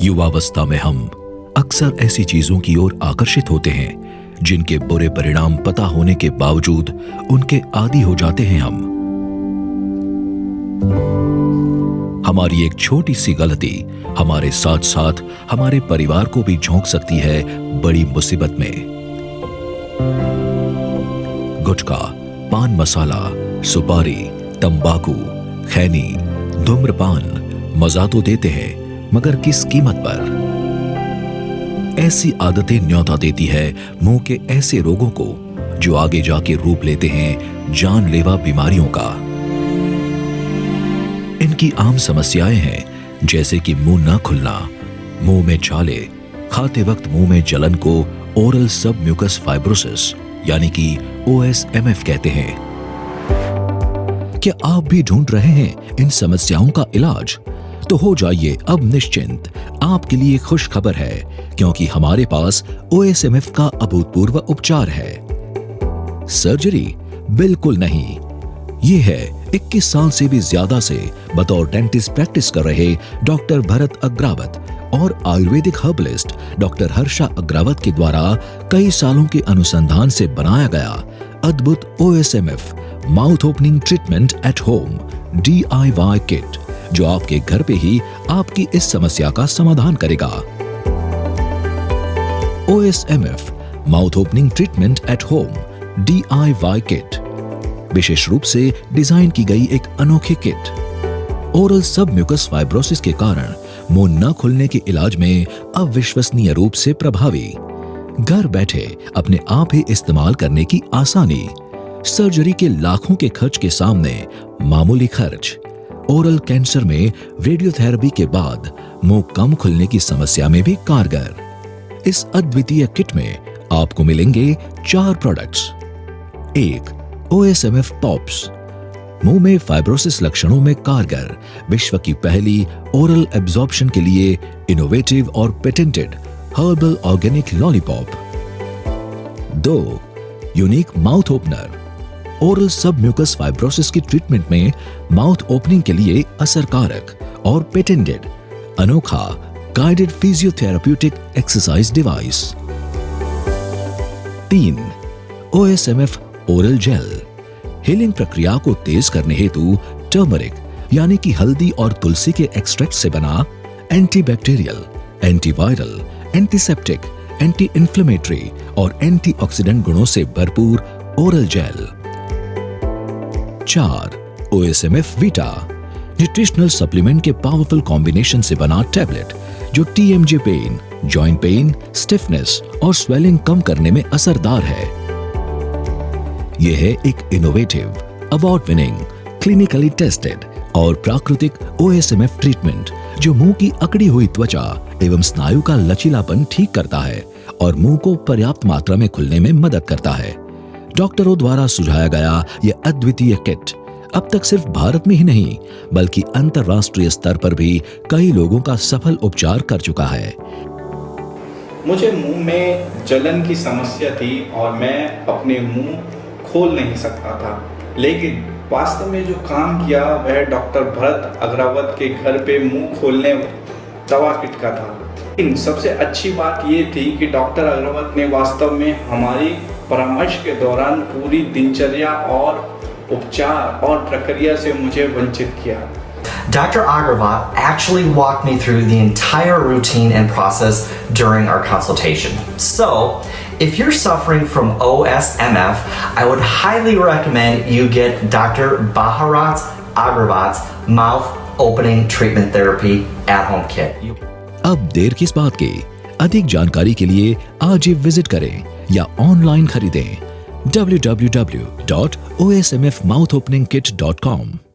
युवावस्था में हम अक्सर ऐसी चीजों की ओर आकर्षित होते हैं जिनके बुरे परिणाम पता होने के बावजूद उनके आदी हो जाते हैं हम। हमारी एक छोटी सी गलती हमारे साथ साथ हमारे परिवार को भी झोंक सकती है बड़ी मुसीबत में। गुटखा, पान मसाला, सुपारी, तंबाकू, खैनी, धूम्रपान मजा तो देते हैं मगर किस कीमत पर? ऐसी आदतें न्योता देती है मुंह के ऐसे रोगों को जो आगे जाके रूप लेते हैं जानलेवा बीमारियों का। इनकी आम समस्याएं हैं जैसे कि मुंह न खुलना, मुंह में छाले, खाते वक्त मुंह में जलन को ओरल सब म्यूकस फाइब्रोसिस यानी कि OSMF कहते हैं। क्या आप भी ढूंढ रहे हैं इन समस्याओं का इलाज? तो हो जाइए अब निश्चिंत, आपके लिए खुश खबर है क्योंकि हमारे पास OSMF का अभूतपूर्व उपचार है। सर्जरी? बिल्कुल नहीं। ये है 21 साल से भी ज्यादा से बतौर डेंटिस्ट प्रैक्टिस कर रहे डॉक्टर भरत अग्रावत और आयुर्वेदिक हर्बलिस्ट डॉक्टर हर्षा अग्रावत के द्वारा कई सालों के अनुसंधान से बनाया गया अद्भुत OSMF mouth opening treatment at home DIY kit, जो आपके घर पे ही आपकी इस समस्या का समाधान करेगा। OSMF mouth opening treatment at home DIY kit विशेष रूप से डिजाइन की गई एक अनोखी kit oral sub mucous fibrosis के कारण मुंह न खुलने के इलाज में अविश्वसनीय रूप से प्रभावी, घर बैठे अपने आप ही इस्तेमाल करने की आसानी, सर्जरी के लाखों के खर्च के सामने मामूली खर्च, ओरल कैंसर में रेडियोथेरेपी के बाद मुंह कम खुलने की समस्या में भी कारगर। इस अद्वितीय किट में आपको मिलेंगे 4 प्रोडक्ट्स। 1. OSMF पॉप्स, मुंह में फाइब्रोसिस लक्षणों में कारगर, विश्व की पहली ओरल एब्जॉर्प्शन के लिए इनोवेटिव और patented herbal organic lollipop. 2. Unique mouth opener, oral sub mucous fibrosis की ट्रीटमेंट में माउथ ओपनिंग के लिए असरकारक और पेटेंटेड अनोखा guided physiotherapeutic exercise device. 3. OSMF oral gel, healing प्रक्रिया को तेज करने हेतु टर्मरिक यानी कि हल्दी और तुलसी के एक्सट्रैक्ट से बना antibacterial, antiviral, antiseptic, anti inflammatory और एंटीऑक्सीडेंट गुणों से भरपूर oral gel. 4. OSMF Vita, nutritional supplement के पावरफुल कॉम्बिनेशन से बना टैबलेट जो TMJ pain, joint pain, stiffness और स्वेलिंग कम करने में असरदार है। यह है एक innovative, award winning, clinically tested और प्राकृतिक OSMF ट्रीटमेंट जो मुंह की अकड़ी हुई त्वचा एवं स्नायु का लचीलापन ठीक करता है और मुंह को पर्याप्त मात्रा में खुलने में मदद करता है। डॉक्टरों द्वारा सुझाया गया यह अद्वितीय किट अब तक सिर्फ भारत में ही नहीं बल्कि अंतर्राष्ट्रीय स्तर पर भी कई लोगों का सफल उपचार कर चुका है। मुझे मुंह में जलन की समस्या थी और मैं अपने मुंह खोल नहीं सकता था, लेकिन वास्तव में जो काम किया वह डॉक्टर भरत अग्रावत के घर पे मुंह खोलने दवा किट का था। लेकिन सबसे अच्छी बात ये थी कि डॉक्टर अग्रावत ने वास्तव में हमारी परामर्श के दौरान पूरी दिनचर्या और उपचार और प्रक्रिया से मुझे वंचित किया। Dr. Agrawat actually walked me through the entire routine and process during our consultation. So, if you're suffering from OSMF, I would highly recommend you get Dr. Bharat Agrawat's mouth opening treatment therapy at home kit. अब देर किस बात की? अधिक जानकारी के लिए आज ही visit करें या ऑनलाइन खरीदें www.osmfmouthopeningkit.com।